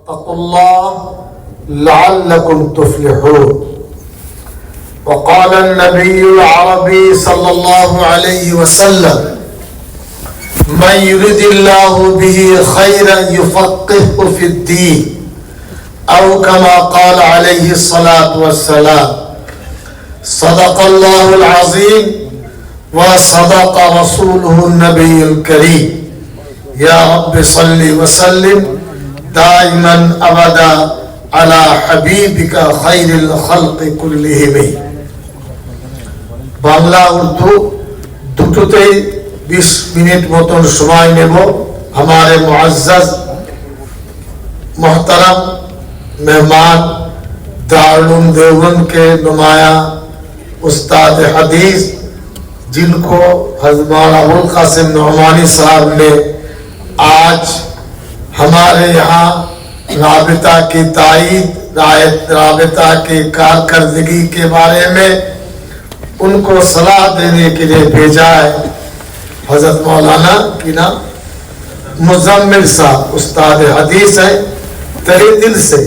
اتقوا الله لعلكم تفلحون. وقال النبي العربي صلى الله عليه وسلم: من يرد الله به خيرا يفقهه في الدين، أو كما قال عليه الصلاة والسلام. صدق الله العظيم وصدق رسوله النبي الكريم. يا رب صل وسلم دائما أبدا على حبيبك خير الخلق كلهم. বাংলা উর্দু দুটোতেই 20 মিনিট মতন সময় নেব। हमारे मुअज़्ज़ज़ मोहतरम मेहमान दारुल देवबंद के नुमाया उस्ताद हदीस, जिनको हज़रत मौलाना अबुल क़ासिम नौमानी साहब ने आज हमारे यहाँ राबिता की ताईद, राबिता की कारकर्दगी के बारे में उनको सलाह देने के लिए भेजा है। हज़रत मौलाना की नाम मुज़म्मिल साहब उस्ताद हदीस है। तहे दिल से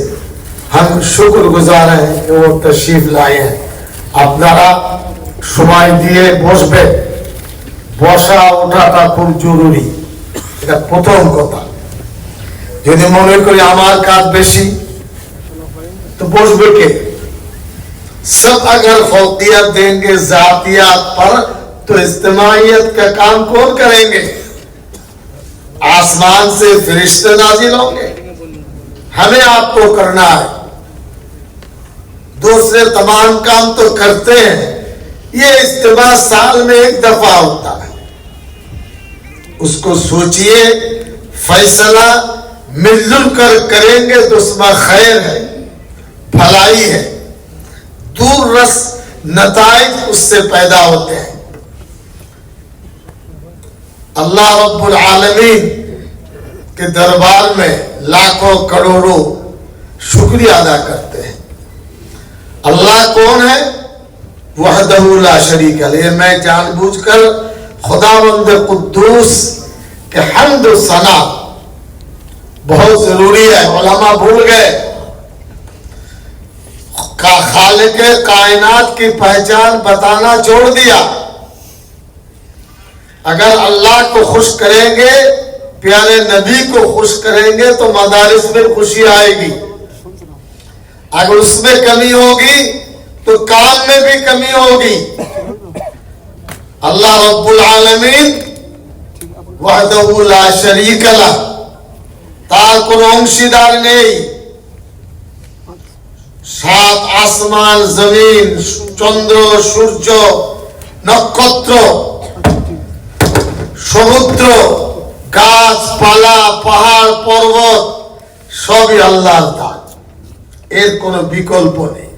हम शुक्रगुजार हैं कि वो तशरीफ लाए हैं। আপনারা সময় দিয়ে বসবে, বসা ওঠাটা খুব জরুরি, এটা প্রথম কথা। যদি মনে করি আমার কাজ বেশি তো বসবে কে? सब अगर फौकियत देंगे जातियात पर तो इज्तिमाइयत का काम कौन करेंगे? आसमान से फरिश्ते नाजिल होंगे, हमें आपको करना है। दूसरे तमाम काम तो करते हैं, ये इज्तिमा साल में एक दफा होता है। उसको सोचिए, फैसला मिलजुल कर करेंगे तो उसमें खैर है, भलाई है, दूर रस नताइज उससे पैदा होते हैं। अल्लाह रब्बुल आलमीन के दरबार में लाखों करोड़ों शुक्रिया अदा करते हैं। अल्लाह कौन है? वहदहू ला शरीक लह। मैं जानबूझकर खुदावंद कुद्दूस के हम्द व सना बहुत जरूरी है। उलमा भूल गए, खालिक कायनात की पहचान बताना छोड़ दिया। अगर अल्लाह को खुश करेंगे, प्यारे नबी को खुश करेंगे तो मदारिस में खुशी आएगी। अगर उसमें कमी होगी तो काम में भी कमी होगी। अल्लाह रब्बुल आलमीन वहदहू ला शरीक लह, तार কোনো অংশীদার নেই। সাত আসমান, জমিন, চন্দ্র, সূর্য, নক্ষত্র, সমুদ্র, গাছপালা, পাহাড়, পর্বত সবই আল্লাহর দান। এর কোনো বিকল্প নেই।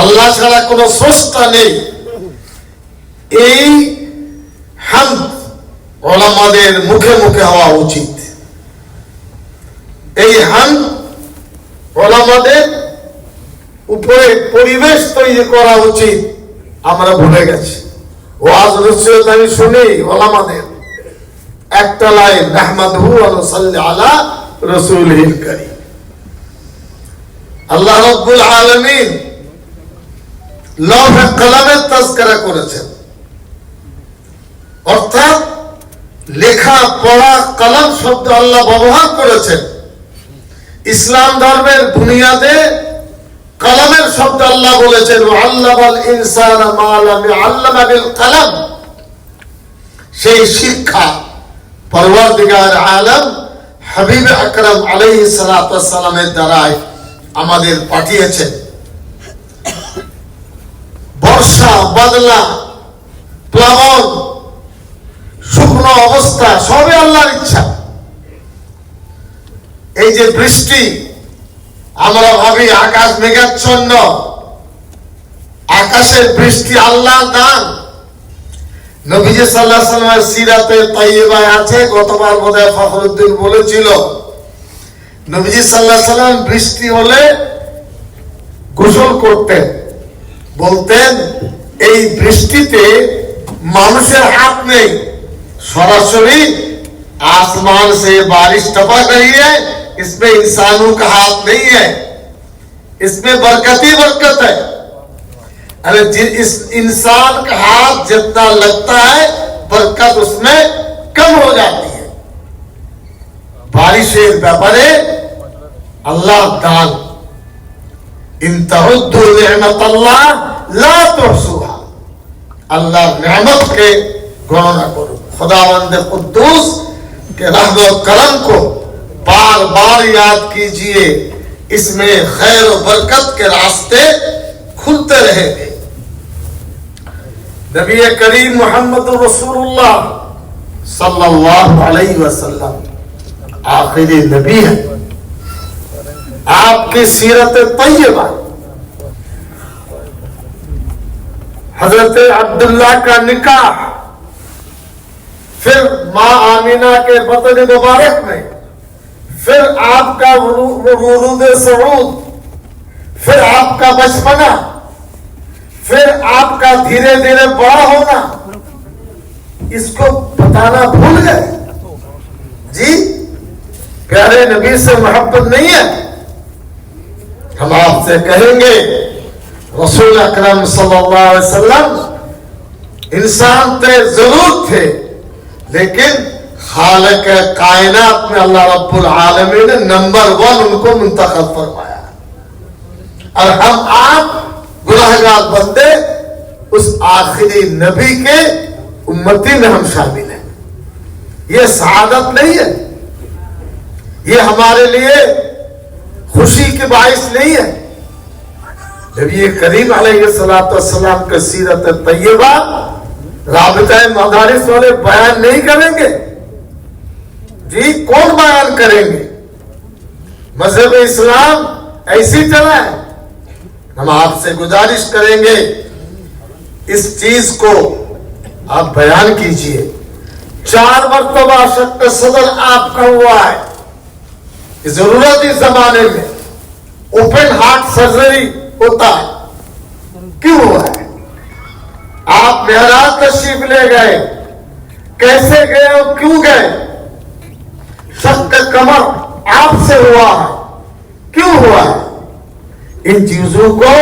আল্লাহ ছাড়া কোনো স্রষ্টা নেই। এই হামদ উলামাদের মুখে মুখে হওয়া উচিত। এই হামদ উলামাদের উপরে পরিবেশ তৈরি করা উচিত। আমরা ভুলে গেছি। ওয়াজ নসিহত আমি শুনি উলামাদের একটা লাইন, রাহমাতুহু ওয়া সাল্লি আলা রাসূলিল কারীম। আল্লাহ রাব্বুল আলামিন লৌহে কলমের তাযকিরা করেছেন, অর্থাৎ লেখা পড়া কলম শব্দ আল্লাহ ব্যবহার করেছেন। ইসলাম ধর্মের বুনিয়াদে কলমের শব্দ আল্লাহ বলেছেন, আল্লামাল ইনসানা মা লাম ইয়াল্লাম বিল কলম। সেই শিক্ষা পরওয়ারদিগার আলম হাবিব আকরাম আলাইহিস সালাতু ওয়াস সালামের দ্বারাই আমাদের পাঠিয়েছেন। বর্ষা, বাদলা, প্লাবন, শুকনো অবস্থা সবই আল্লাহর ইচ্ছা। এই যে বৃষ্টি, আমরা ভাবি আকাশ মেঘাচ্ছন্ন, আকাশের বৃষ্টি আল্লাহর দান। নবীজি সাল্লাল্লাহু আলাইহি ওয়াসাল্লামের সিরাতে তাইয়্যিবায় আছে, গতবার বোধহয় ফখরুদ্দিন বলেছিল, নবীজি সাল্লাল্লাহু আলাইহি ওয়াসাল্লাম বৃষ্টি হলে গোসল করতেন। বলতেন এই বৃষ্টিতে মানুষের হাত নেই, সরাসরি आसमान से बारिश टपक रही है, इसमें इंसानों का हाथ नहीं है, इसमें बरकत ही बरकत है। अरे इस इंसान का हाथ जितना लगता है बरकत उसमें कम हो जाती है। बारिशेर ব্যাপারে আল্লাহ দান, ইন তাউদ্দু নি'মাতাল্লাহ লা তুহসুহা, আল্লাহর নেয়ামতকে गणना करो। खुदावंद कुद्दूस के रहमत करम को बार बार याद कीजिए, इसमें खैर और बरकत के रास्ते खुलते रहेंगे। नबी करीम मोहम्मद रसूलुल्लाह सल्लल्लाहु अलैहि वसल्लम आखिरी नबी है। आपकी सीरत तैयबा, हजरत अब्दुल्ला का निकाह, फिर मां आमीना के बतन मुबारक में, फिर आपका वुलूद सऊद, फिर आपका बचपना, फिर आपका धीरे धीरे बड़ा होना, इसको बताना भूल गए जी। प्यारे नबी से मोहब्बत नहीं है। हम आपसे कहेंगे रसूल अकरम सल्लल्लाहु अलैहि वसल्लम इंसान थे, जरूर थे, लेकिन खालिक कायनात में अल्लाह रब्बुल आलमीन ने नंबर 1 उनको मुंतखब फरमाया। और हम आप गुनाहगार बंदे उस आखिरी नबी के उम्मती में हम शामिल हैं। ये सआदत नहीं है, ये हमारे लिए खुशी की बाइस नहीं है। नबी करीम अलैहिस्सलातु वस्सलाम की सीरत तैयबा राबिता मदारिस वाले बयान नहीं करेंगे जी। कौन बयान करेंगे? मजहब इस्लाम ऐसी चला है। हम आपसे गुजारिश करेंगे इस चीज को आप बयान कीजिए। 4 मरतबा शक्क सदर आपका हुआ है। जरूरत इस जमाने में ओपन हार्ट सर्जरी होता है, क्यों हुआ है? आप मेहराज तशरीफ ले गए, कैसे गए और क्यों गए? शक्क कमर आपसे हुआ है, क्यों हुआ है? इन चीजों को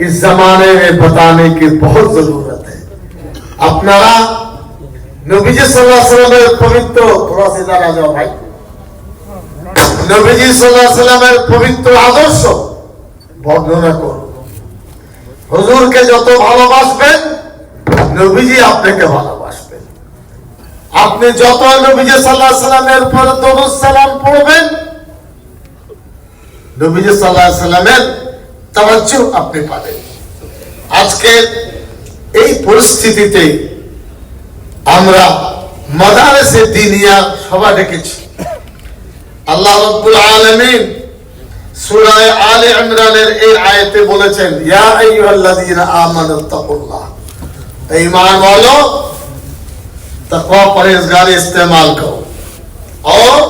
इस जमाने में बताने की बहुत जरूरत है। अपना नबीजी सल्लल्लाहु अलैहि वसल्लम पवित्र, थोड़ा सा इधर आ जाओ भाई, नबीजी सल्लल्लाहु अलैहि वसल्लम पवित्र आदर्श বর্ণনা করো। হুজুরকে যত ভালোবাসবেন নবীজি আপনাকে ভালোবাসবেন। আপনি যত নবীজি সাল্লাল্লাহু আলাইহি সাল্লামের উপর দরুদ সালাম পড়বেন নবীজি সাল্লাল্লাহু আলাইহি সাল্লামের তাওয়াজ্জুহ আপনি পাবেন। আজকে এই পরিস্থিতিতে আমরা মাদারিসে দিনিয়া সভা ডেকেছি। আল্লাহ রাব্বুল আলামিন সূরা আলে ইমরানের এই আয়াতে বলেছেন, ইয়া আইয়ুহাল্লাযীনা আমানু তাকুল্লাহ, ঈমান वालों तकवा परहेजगारी इस्तेमाल करो। और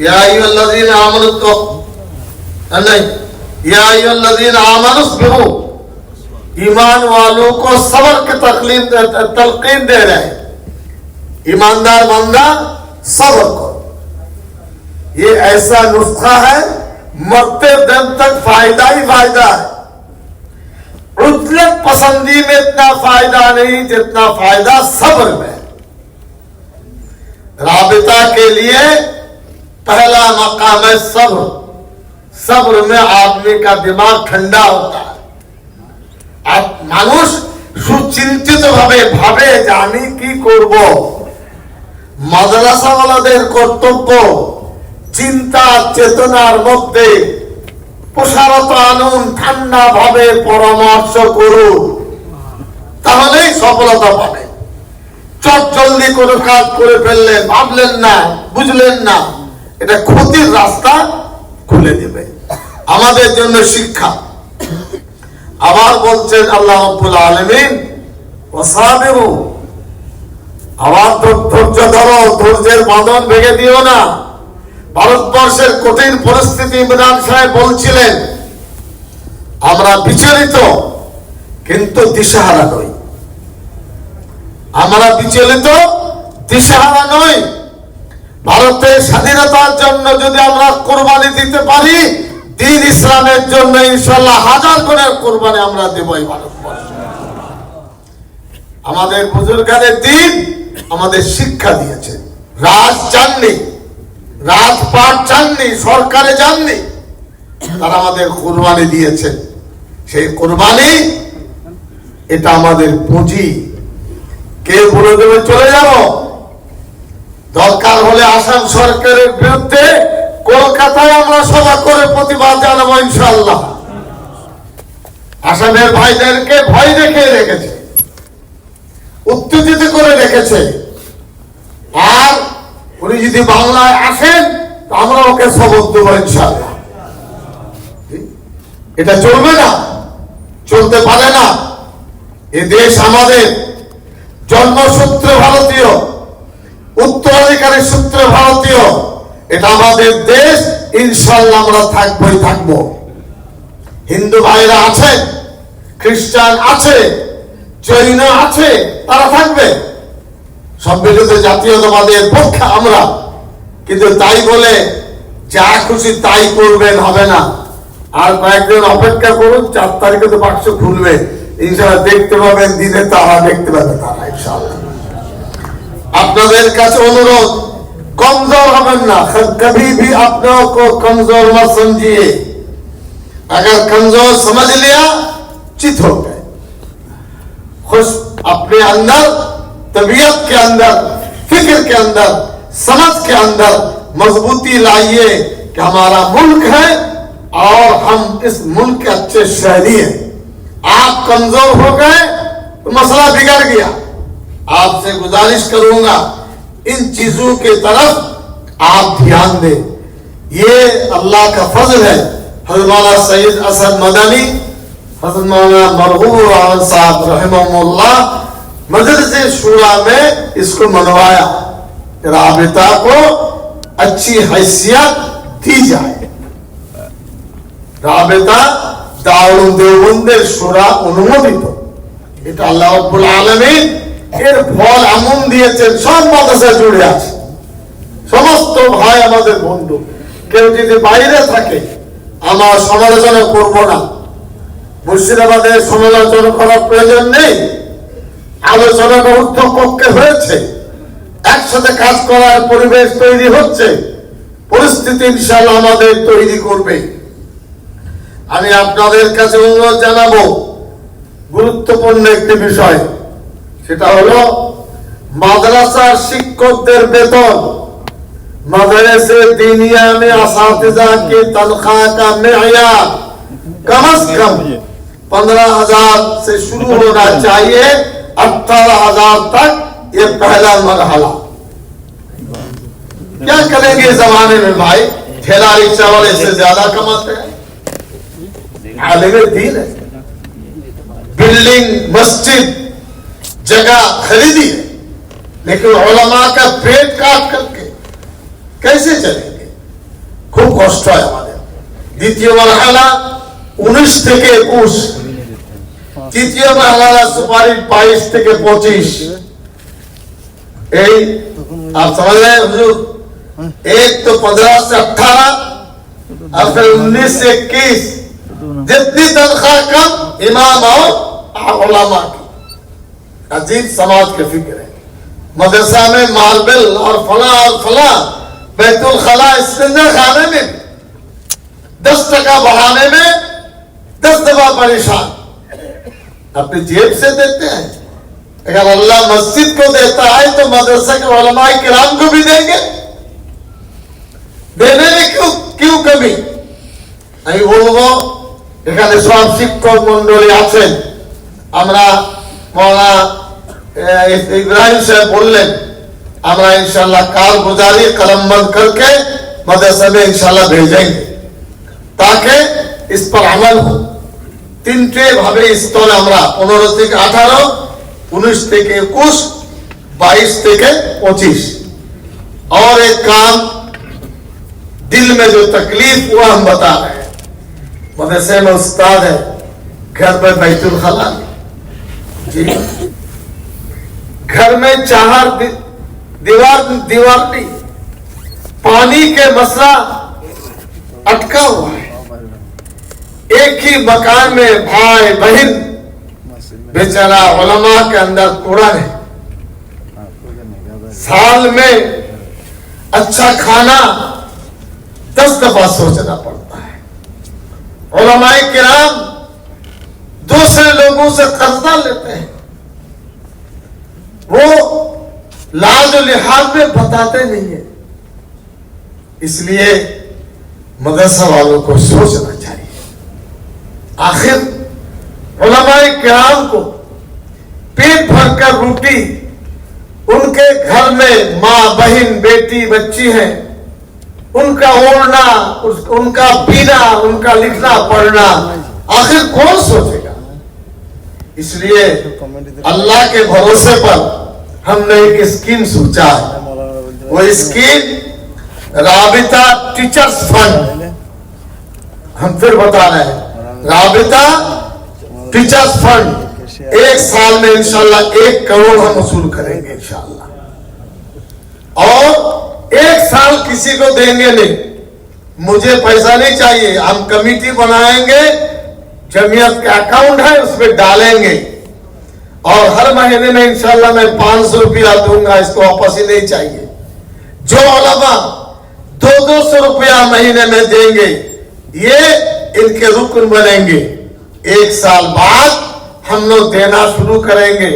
या अय्युहल्लज़ीना आमनु नहीं, या अय्युहल्लज़ीना आमनु सबिरू, ईमान वालों को सब्र की तलकीन दे रहे हैं। ईमानदार बंदा सब्र करो। ये ऐसा नुस्खा है, मरते दम तक फायदा ही फायदा है। उजलत पसंदी में इतना फायदा नहीं जितना फायदा सब्र में। राबिता के लिए पहला मकाम है सब्र। सब्र में आदमी का दिमाग ठंडा होता है। आप मानुष सुचिंतित भावे যে আমি কি করব। মাদ্রাসাওয়ালাদের কর্তব্য চিন্তা চেতনার মধ্যে প্রসারত আনুন, ঠান্ডা ভাবে পরামর্শ করুন, তাহলেই সফলতা পাবে। চট জলদি কোনো কাজ করে ফেললেন, ভাবলেন না, বুঝলেন না, এটা ক্ষতির রাস্তা খুলে দেবে। আমাদের জন্য শিক্ষা। আবার বলছেন আল্লাহ রাব্বুল আলামিন, ওয়াসাবিরু, আবার ধৈর্য ধরো, ধৈর্যের বাঁধন ভেঙে দিও না। ভারতবর্ষের কঠিন পরিস্থিতি ইমরান সাহেব বলছিলেন, আমরা বিচলিত কিন্তু দিশাহারা নই। আমরা বিচলিত দিশাহারা নই। ভারতের স্বাধীনতার জন্য যদি আমরা কোরবানি দিতে পারি, দিন ইসলামের জন্য ইনশাআল্লাহ হাজার গুণের কোরবানি আমরা দেবই। ভারতবর্ষে আমাদের বুজুর্গদের দিন আমাদের শিক্ষা দিয়েছে। রাজ চাননি, রাজপাট চাননি, সরকারে যাননি, তারা আমাদের কোরবানি দিয়েছেন। সেই কোরবানি এটা আমাদের পুঁজি। কে বলে দেবে চলে যাব? দরকার হলে আসাম সরকারের বিরুদ্ধে কলকাতায় আমরা সভা করে প্রতিবাদ জানাবো ইনশাআল্লাহ। আসামের ভাইদেরকে ভয় দেখিয়ে রেখেছে, উত্তেজিত করে রেখেছে, আর উনি যদি বাংলায় আসেন তো আমরা ওকে শপথ দেবো ইনশাআল্লাহ। এটা চলবে না, চলতে পারে না। এ দেশ আমাদের, জন্মসূত্রে ভারতীয়, উত্তরাধিকারী সূত্রে ভারতীয়, এটা আমাদের দেশ। ইনশাআল্লাহ আমরা থাকবোই থাকবো। হিন্দু ভাইরা আছেন, খ্রিস্টান আছে, জৈন আছে, তারা থাকবে। সম্মিলিত জাতীয়তাবাদের পক্ষে আমরা, কিন্তু তাই বলে যা খুশি তাই করবেন হবে না। আর কয়েকদিন অপেক্ষা করুন, 4 তারিখে তো বাক্স খুলবে ইনশাআল্লাহ, দেখতে পাবেন, দিনে তারা দেখতে পাবে তারা ইনশাআল্লাহ। আপনাদের কাছে অনুরোধ, कमजोर हमें ना, कभी भी अपनों को कमजोर मत समझिए। अगर कमजोर समझ लिया चित हो गए। खुश अपने अंदर, तबीयत के अंदर, फिक्र के अंदर, समझ के अंदर मजबूती लाइए कि हमारा मुल्क है और हम इस मुल्क के अच्छे शहरी हैं। आप कमजोर हो गए तो मसला बिगड़ गया। आपसे गुजारिश करूंगा, इन चीजों की तरफ आप ध्यान दें। ये अल्लाह का फजल है। हज़रत मौलाना सैयद असद मदनी, हज़रत मौलाना मरहूम रहमान साहब रहमहुल्लाह मजलिस शूरा में इसको मनवाया, राबिता को अच्छी हैसियत दी जाए। राबिता दारुल देवबंদের শূরা অনুমোদিত। এটা আল্লাহ রাব্বুল আলামিন এর ফল এমন দিয়েছেন, সব মাদ্রাসা জুড়ে আছে। সমস্ত ভাই আমাদের বন্ধু, কেউ যদি বাইরে থাকে আমার সমালোচনা করব না। মুর্শিদাবাদের সমালোচনা করার প্রয়োজন নেই। আলোচনাটা উত্তর পক্ষে হয়েছে, একসাথে কাজ করার পরিবেশ তৈরি হচ্ছে, পরিস্থিতি ইনশাআল্লাহ আমাদের তৈরি করবে। আমি আপনাদের কাছে অনুরোধ জানাবো, গুরুত্বপূর্ণ একটি বিষয়, সেটা হলো মাদ্রাসার শিক্ষকদের বেতন। मदरसे दीनिया में असातिज़ा की तनख्वाह का मेयार कम से कम 15,000 से शुरू होना चाहिए, 18,000 तक। ये पहला मरहला। क्या करेंगे इस जमाने में भाई? ठेला रिक्शा वाले इससे ज्यादा कमाते हैं। आलिम दीन है, बिल्डिंग, मस्जिद, जगह खरीदी है, लेकिन उलमा का पेट काट करके कैसे चलेंगे? खूब कष्ट है हमारे। द्वितीय मरहला 19 থেকে 21, तृतीय मरहला सुपारी 22 থেকে 25। आप समझ रहे हैं हुजूर? एक तो 15 से 18 और फिर 19 से 21। जितनी तनख्वाह कम इमाम और उलमा की। अजीब समाज के फिक्र है। मदरसा में मार्बल और फला बैतुल खला इस्तेंजा खाने में 10 टका बढ़ाने में 10 दफा परेशान। अपनी जेब से देते हैं। अगर अल्लाह मस्जिद को देता है तो मदरसा के उलमाए किराम को भी देंगे। देने में क्यों कमी? আমি বলবো, এখানে সব শিক্ষক মন্ডলী আছেন। আমরা মৌলানা ইব্রাহিম সাহেব বললেন, আমরা इंशाल्लाह कारगुजारी कलमबंद करके मदरसा में इंशाल्लाह भेजेंगे, ताकि इस पर अमल हो। তিনটে ভাবে স্তরে আমরা 15 থেকে 18, 19 থেকে 21, 22 থেকে 25। और एक काम, दिल में जो तकलीफ हुआ हम बता रहे हैं। मदरसे में उस्ताद है, घर में बैतुल खला जी, घर में 4 दीवार नहीं, पानी के मसला अटका हुआ है। एक ही मकान में भाई बहन बेचारा उलमा के अंदर कूड़ा है। साल में अच्छा खाना 10 दफा सोचना पड़ता है। उलमाए किराम दूसरे लोगों से कर्जा लेते हैं, वो लाज और लिहाज में बताते नहीं है। इसलिए मदरसा वालों को सोचना चाहिए। आखिर उलमाए किराम को पेट भरकर रोटी, उनके घर में माँ बहन बेटी बच्ची है, उनका ओढ़ना, उनका पीना, उनका लिखना पढ़ना आखिर कौन सोचेगा? इसलिए अल्लाह के भरोसे पर हमने एक स्कीम सोचा है। वो स्कीम राबिता टीचर्स फंड, हम फिर बता रहे हैं, राबिता टीचर्स फंड। एक साल में इंशाल्लाह 1 करोड़ हम वसूल करेंगे इंशाल्लाह, और 1 साल किसी को देंगे नहीं। मुझे पैसा नहीं चाहिए, हम कमेटी बनाएंगे, जमीयत का अकाउंट है उसमें डालेंगे, और हर महीने में इंशाल्लाह मैं 500 रुपया दूंगा, इसको वापस ही नहीं चाहिए। जो उलमा 200 रुपया महीने में देंगे, ये इनके रुकन बनेंगे। 1 साल बाद हम लोग देना शुरू करेंगे।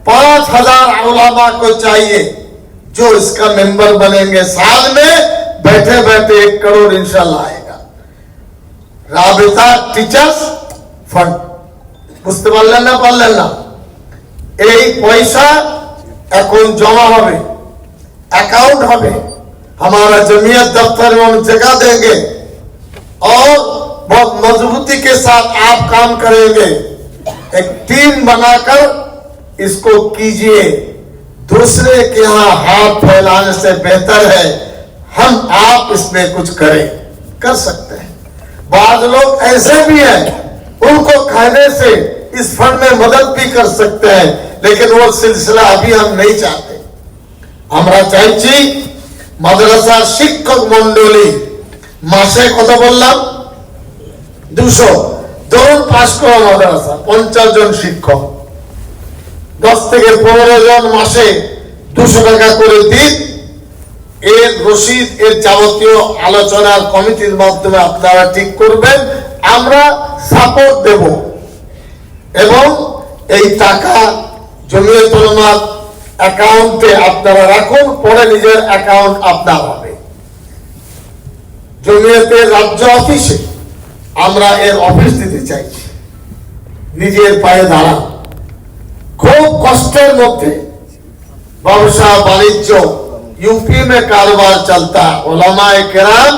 5000 उलमा को चाहिए जो इसका मेंबर बनेंगे। साल में बैठे बैठे 1 करोड़ इंशाल्लाह आएगा। राबिता टीचर्स फंड বুঝতে পারলেন না? পারলেন না? এই পয়সা এখন জমা হবে, अकाउंट হবে, हमारा जमीयत दफ्तर में हम जगह देंगे, और बहुत मजबूती के साथ आप काम करेंगे। एक टीम बनाकर इसको कीजिए। दूसरे के यहाँ हाथ फैलाने से बेहतर है हम आप इसमें कुछ करें। कर सकते हैं। बाद लोग ऐसे भी हैं, उनको कहने से इस फंड में मदद भी कर सकते हैं, लेकिन वो सिलसिला अभी हम नहीं चाहते। আমরা চাইছি মাদ্রাসার শিক্ষক মন্ডলী মাসে কত বললাম? 200। ধরুন 5 করা মাদ্রাসা, 50 জন শিক্ষক, 10 থেকে 15 জন মাসে 200 টাকা করে দিন। এর রসিদ, এর যাবতীয় আলোচনার কমিটির মাধ্যমে আপনারা ঠিক করবেন, আমরা সাপোর্ট দেব, এবং এই টাকা জমিয়ত উলামার অ্যাকাউন্টে আপনারা রাখুন, পরে নিজের অ্যাকাউন্ট আপনার হবে। জমিয়তের রাজ্য অফিসে আমরা এর অফিস দিতে চাইছি। নিজের পায়ে দাঁড়ান। খুব কষ্টের মধ্যে ব্যবসা বাণিজ্য, यूपी में कारोबार चलता, उलमाए किराम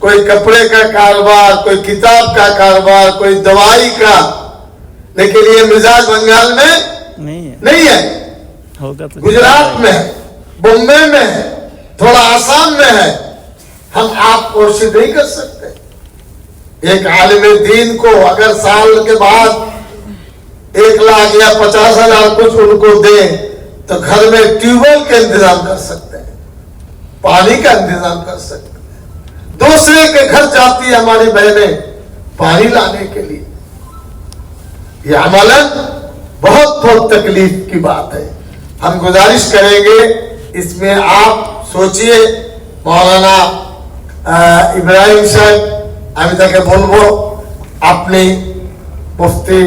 कोई कपड़े का कारोबार, कोई किताब का कारोबार, कोई दवाई का, लेकिन ये मिजाज बंगाल में नहीं है, गुजरात में है, बॉम्बे में है, थोड़ा आसाम में है। हम आप कोशिश नहीं कर सकते? एक आलिम दीन को अगर साल के बाद 1 लाख या 50,000 कुछ उनको दे, तो घर में ट्यूबवेल का इंतजाम कर सकते हैं, पानी का इंतजाम कर सकते हैं। दूसरे के घर जाती है हमारी बहनें पानी लाने के लिए। ये अमलन बहुत बहुत तकलीफ की बात है। हम गुजारिश करेंगे इसमें आप सोचिए। मौलाना इब्राहिम साहब, আমি তাকে বলবো, আপনি মুফতি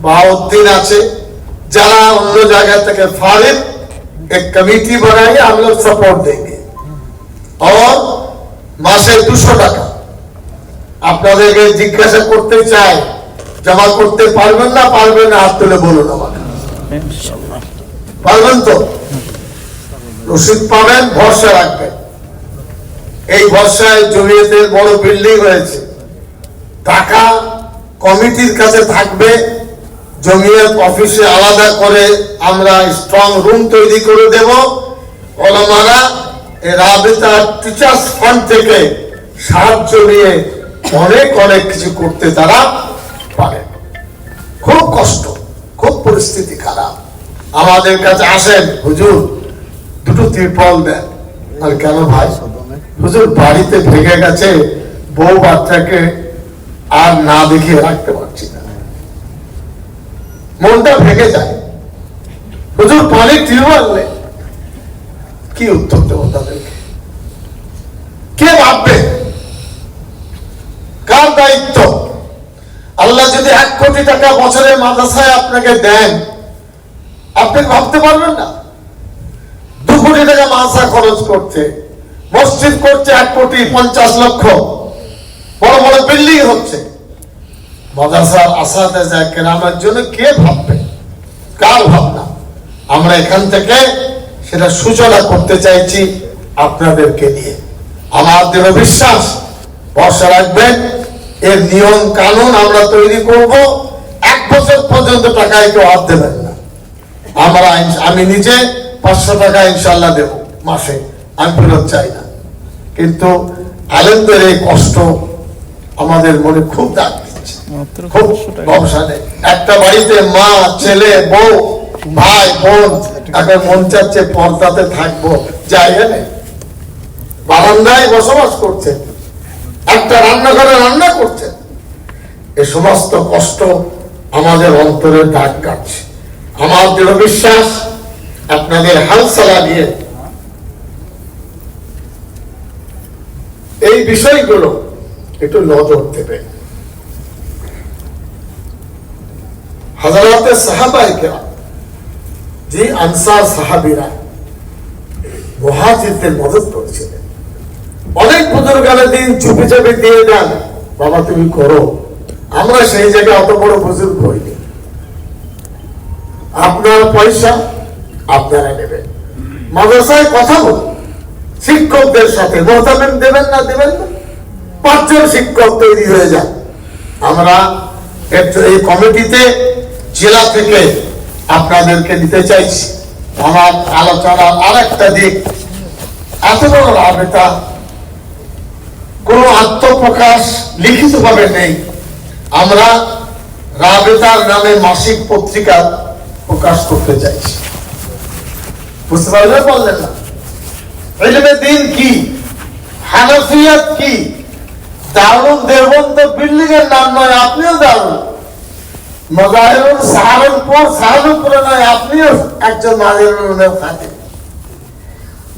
বাহাউদ্দিন আছে, जरा उन लोग जगह तक फारिग एक कमेटी बनाइए, हम लोग सपोर्ट देंगे, और मासे 200 টাকা আপনাদেরকে জিজ্ঞাসা করতে চাই, জমা করতে পারবেন না? পারবেন না? হাত তুলে বলুন আমাকে। ইনশাআল্লাহ পারবেন তো? রসিদ পাবেন, ভরসা রাখবেন। এই ভরসায় জমিয়তের বড় বিল্ডিং হয়েছে, টাকা কমিটির কাছে থাকবে। জমিয়ত অফিসে আলাদা করে আমরা স্ট্রং রুম তৈরি করে দেব। ওলামারা এই রাবিতা টিচার্স ফান্ড থেকে সাহায্য নিয়ে অনেক অনেক কিছু করতে তারা পারে। খুব কষ্ট, খুব পরিস্থিতি খারাপ। আমাদের কাছে আসেন, হুজুর 2টো ত্রিপল দেন। আর কেন ভাই? হুজুর বাড়িতে ভেঙে গেছে, বউ বাচ্চাকে আর না দেখিয়ে রাখতে পারছি না, মনটা ভেঙে যায়। হুজুর পানির টিউবওয়েল নেই। কি উত্তর দেবো তাদেরকে? কে ভাববে? কার দায়িত্ব? আল্লাহ যদি 1 কোটি টাকা বছরে মাদ্রাসায় আপনাকে দেন, আপনি ভাবতে পারবেন না? 2 কোটি টাকা মাদ্রাসা খরচ করছে, মসজিদ করছে 1 কোটি 50 লক্ষ, বড় বড় বিল্ডিং হচ্ছে, মাদ্রাসার আসাতেজা কেরামের জন্য কে ভাববে? কার ভাবনা? আমরা এখান থেকে সেটা সূচনা করতে চাইছি আপনাদেরকে নিয়ে। আমার দৃঢ় বিশ্বাস, ভরসা রাখবেন, এর নিয়ম কানুন আমরা তৈরি করব। 1 বছর পর্যন্ত টাকায় কেউ হাত দেবেন না। আমি নিজে 500 টাকা ইনশাল্লাহ দেব মাসে, আমি ফেরত চাই না। কিন্তু আলেমদের এই কষ্ট আমাদের মনে খুব দাগ দিচ্ছে, খুব ভরসা নেই। একটা বাড়িতে মা, ছেলে, বউ, ভাই, বোন, এখন মন চাচ্ছে পর্দাতে থাকবো, জায়গা নেই, বারান্দায় বসবাস করছেন, একটা রান্নাঘরে রান্না করছেন। এই সমস্ত কষ্ট আমাদের অন্তরে দাগ কাটছে। আমার দৃঢ় বিশ্বাস, আপনাদের হালসালা নিয়ে এই বিষয়গুলো একটু নজর দেবেন। হযরতে সাহাবায়ে কেরাম, যে আনসার সাহাবীরা মুহাজিরদের মদদ করেছিলেন, অনেক বুজুর্গানের দিন চুপি চুপি দিয়ে দেন, বাবা তুমি করো, আমরা সেই জায়গায় অত বড় বুজুর্গ হইনি। আপনার পয়সা আপনারা নেবেন, মাদ্রাসায় কথা বলুন, শিক্ষকদের সাথে মোহতামিম দেবেন না, 5 জন শিক্ষক তৈরি হয়ে যান। আমরা এই কমিটিতে জেলা থেকে আপনাদেরকে নিতে চাইছি। আমার আলোচনার আরেকটা দিক, এত বড় রাবেতা, কোন আত্মপ্রকাশ লিখিত ভাবে নেই। আমরা রাবেতার নামে মাসিক পত্রিকা প্রকাশ করতে চাইছি। বুঝতে পারলেন? বললেন না? ইলমে দ্বীন কি, হানাফিয়াত কি, দারুল দেওবন্দ বিল্ডিং এর নাম নয়, আপনিও দারুল মাযাহিরুল সাহারানপুরে নয়, আপনিও একজন মাযাহিরুল খাতিব।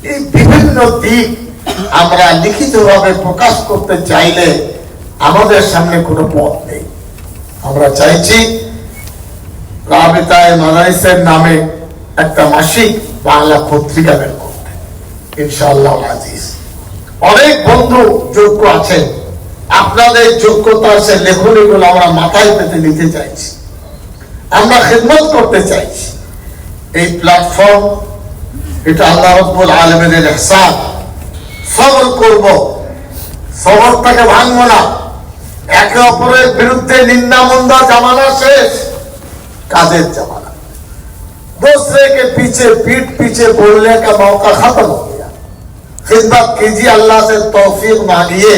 এই বিভিন্ন দিক আমরা লিখিতভাবে প্রকাশ করতে চাইলে আমাদের সামনে কোনো পথ নেই। আমরা চাইছি রাবিতায়ে মাদারিসের নামে একটা মাসিক বাংলা পত্রিকা বের করতে, ইনশাআল্লাহ আজিজ। অনেক বন্ধু যোগ্য আছেন, আপনাদের যোগ্যতা আছে, লেখনীগুলো আমরা মাথায় পেতে নিতে চাইছি, আমরা খিদমত করতে চাইছি। এই প্ল্যাটফর্ম, এটা আল্লাহ রাব্বুল আলামিনের ইহসান। সবর করব, সবরটাকে ভাঙবো না। একে অপরের বিরুদ্ধে নিন্দা মন্দা জামানা শেষ, কাজের জামানা। दूसरे के पीछे पीठ पीछे बोलने का मौका खत्म हो गया। खिदमत कीजिए, अल्लाह से तौफीक मांगिए।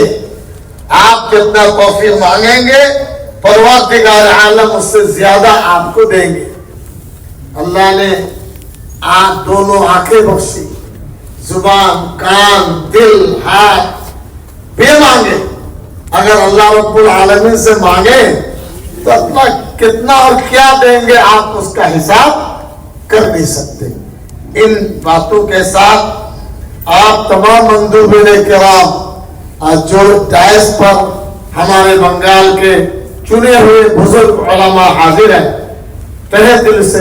आप जितना तौफीक मांगेंगे, परवरदिगार आलम उससे ज्यादा आपको देंगे। अल्लाह ने आप दोनों आंखें बख्शी, जुबान, कान, दिल, हाथ भी मांगे। अगर अल्लाह रब्बुल आलमीन से मांगे तो अपना कितना और क्या देंगे, आप उसका हिसाब कर नहीं सकते। इन बातों के साथ आप तमाम मंदूबीन किराम जो डायस पर हमारे बंगाल के चुने हुए बुजुर्ग उलमा हाजिर हैं, तहे दिल से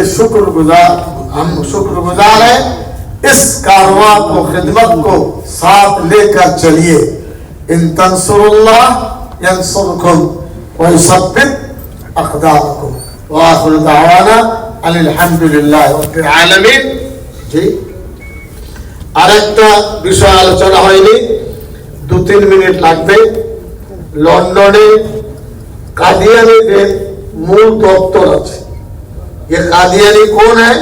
हम शुक्रगुजार हैं। इस कारवां को, खिदमत को साथ लेकर चलिए। इन तंसुरुल्लाह यंसुरकुम व युसब्बित अक़दामकुम व आखिरु दावाना আলহামদুলিল্লাহ রাব্বিল আলামিন। জি, আরেকটা বিষয় আলোচনা হয়নি, 2-3 মিনিট লাগবে। লন্ডনে কাদিয়ানীদের মূল দপ্তর আছে। ये कादियानी कौन है?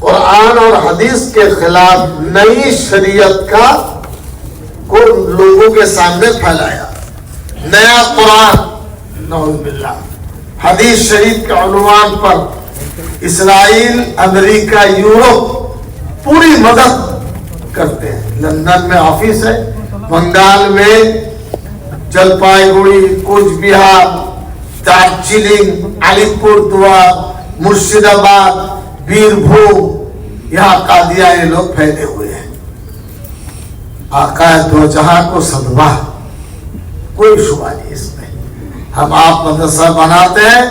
कुरान और हदीस के खिलाफ नई शरीयत का को लोगों के सामने फैलाया। नया कुरान, नऊज़ुबिल्लाह, हदीस शरीफ के उन्वान पर इसराइल, अमेरिका, यूरोप पूरी मदद करते हैं। लंदन में ऑफिस है, बंगाल में जलपाईगुड़ी, कूच बिहार, दार्जिलिंग, अलीपुरद्वार, मुर्शिदाबाद, बीरभूम, यहाँ कादियानी लोग फैले हुए हैं। आकाए दो जहां को सदवा, कोई शुबा नहीं इसमें। हम आप मदरसा बनाते हैं,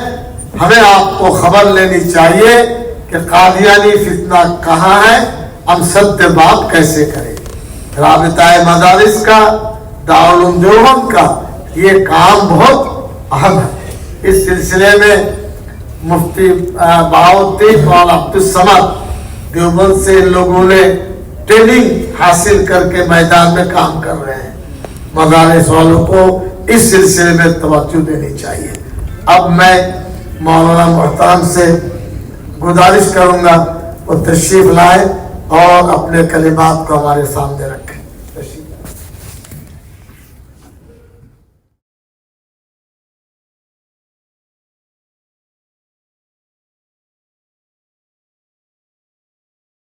हमें आपको खबर लेनी चाहिए कि कादियानी फितना कहाँ है, हम सत्य बात कैसे करें। राबिताए मदारिस का, दारुल उलूम देवबंद का ये काम बहुत अहम है। इस सिलसिले में मुफ्ती बहाउद्दीन और अब्दुल समद देवबंद से इन लोगों ने ट्रेनिंग हासिल करके मैदान में काम कर रहे हैं। मदारिस वालों को इस सिलसिले में तवज्जो देनी चाहिए। अब मैं मौलाना मोहतरम से गुजारिश करूंगा वो तशरीफ लाए और अपने कलिमात को हमारे सामने रखें।